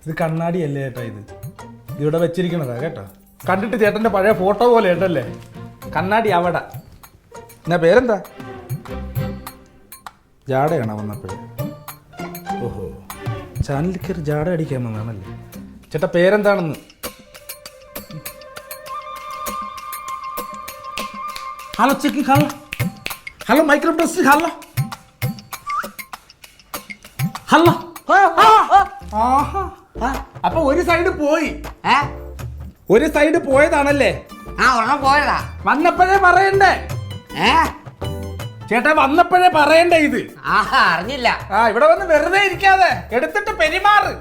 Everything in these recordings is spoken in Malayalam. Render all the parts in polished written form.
ഇത് കണ്ണാടിയല്ലേ ചേട്ടാ, ഇത് ഇവിടെ വെച്ചിരിക്കണതാ കേട്ടോ. കണ്ടിട്ട് ചേട്ടൻ്റെ പഴയ ഫോട്ടോ പോലെ ഉണ്ടല്ലേ. കണ്ണാടി അവിടെ. എന്നാ പേരെന്താ? ജാടയാണോ വന്നപ്പോഴേ? ഓഹോ, ചാനലിൽ കയറി ജാട അടിക്കാൻ വന്നാണല്ലേ. ചേട്ടാ പേരെന്താണെന്ന്? Hello check, hello hello micro test, hello hello. അപ്പൊ ഒരു സൈഡ് പോയി, ഒരു സൈഡ് പോയതാണല്ലേ. പോയതാ. വന്നപ്പോഴേ പറയണ്ടേ ചേട്ടാ, വന്നപ്പോഴേ പറയണ്ടേ ഇത്. അറിഞ്ഞില്ല. ഇവിടെ വന്ന് വെറുതെ ഇരിക്കാതെ എടുത്തിട്ട് പെരുമാറ്.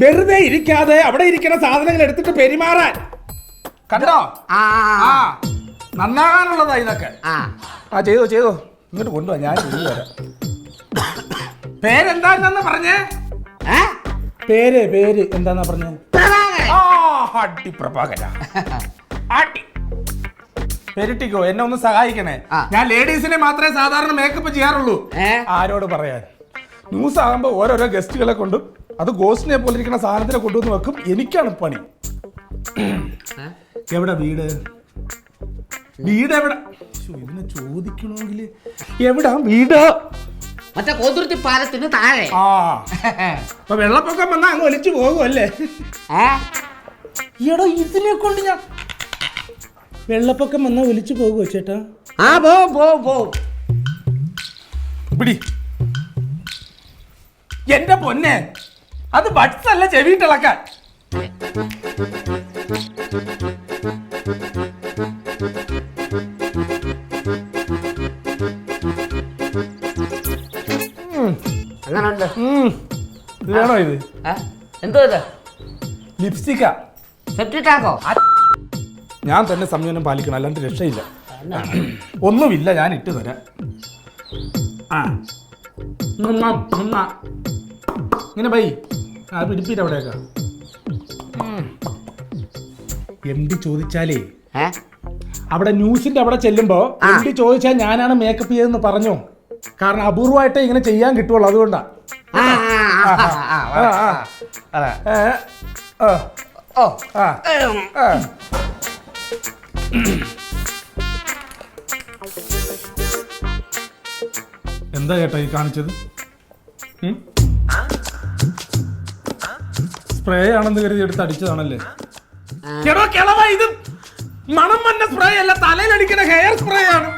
വെറുതെ ഇരിക്കാതെ അവിടെ ഇരിക്കുന്ന സാധനങ്ങൾ എടുത്തിട്ട് പെരുമാറാൻ. കണ്ടോ? നന്നാകാനുള്ളതാ ഇതൊക്കെ. ചെയ്തോ ചെയ്തോ, ഇങ്ങോട്ട് കൊണ്ടുപോവാ, ഞാൻ ചെയ്തു തരാം. പേരെന്താന്ന് പറഞ്ഞേ? പേര് പേര് എന്താന്നാ പറഞ്ഞേ? അടി പ്രഭാകര. അടി പെരിട്ടിക്കോ, എന്നെ ഒന്ന് സഹായിക്കണേ. ഞാൻ ലേഡീസിനെ മാത്രമേ സാധാരണ മേക്കപ്പ് ചെയ്യാറുള്ളൂ. ആരോട് പറയാൻ? ന്യൂസ് ആകുമ്പോ ഓരോരോ ഗസ്റ്റുകളെ കൊണ്ടും അത് ഗോസ്റ്റിനെ പോലെ ഇരിക്കുന്ന സാധനത്തിനെ കൊണ്ടുവന്ന് വെക്കും. എനിക്കാണ് പണി. എവിടെ വീട്? വീട് എവിടെ? ഇതിനെ ചോദിക്കണമെങ്കിൽ എവിടാ വീട്? മറ്റേ കോതുരുത്തി പാലത്തിന് താഴെ. അപ്പൊ വെള്ളപ്പൊക്കം വന്നാ അങ്ങ് ഒലിച്ചു പോകുമല്ലേ? എടോ, ഇതിനെ കൊണ്ട് ഞാൻ വെള്ളപ്പൊക്കം വന്നാ ഒലിച്ചു പോകുമോ ചേട്ടാ? പിടി. എന്റെ പൊന്നെ, അത് ബഡ്സ് അല്ല ചെവിയിട്ടിളക്കാൻ. അങ്ങനുണ്ട്. ഇത് വേണോ? ഇത് എന്തോ ഇത്? ലിപ്സ്റ്റിക്കാ. സെപ്റ്റിക്കാക്കോ? ഞാൻ തന്നെ സംയമനം പാലിക്കണം, അല്ലാണ്ട് രക്ഷയില്ല. ഒന്നുമില്ല, ഞാൻ ഇട്ട് തരാം. ഇങ്ങനെ ബൈ പിടിപ്പിട്ട് അവിടെയൊക്കെ. MD ചോദിച്ചാലേ, അവിടെ ന്യൂസിന്റെ അവിടെ ചെല്ലുമ്പോ MD ചോദിച്ചാൽ ഞാനാണ് മേക്കപ്പ് ചെയ്തെന്ന് പറഞ്ഞു. കാരണം അപൂർവമായിട്ടേ ഇങ്ങനെ ചെയ്യാൻ കിട്ടുള്ളൂ, അതുകൊണ്ടാ. എന്താ ചേട്ടാ ഈ കാണിച്ചത്? സ്പ്രേ ആണെന്ന് കരുതി എടുത്ത് അടിച്ചതാണല്ലേ? ഇത് മണം വന്ന സ്പ്രേ അല്ല, തലയിലടിക്കുന്ന ഹെയർ സ്പ്രേ ആണ്.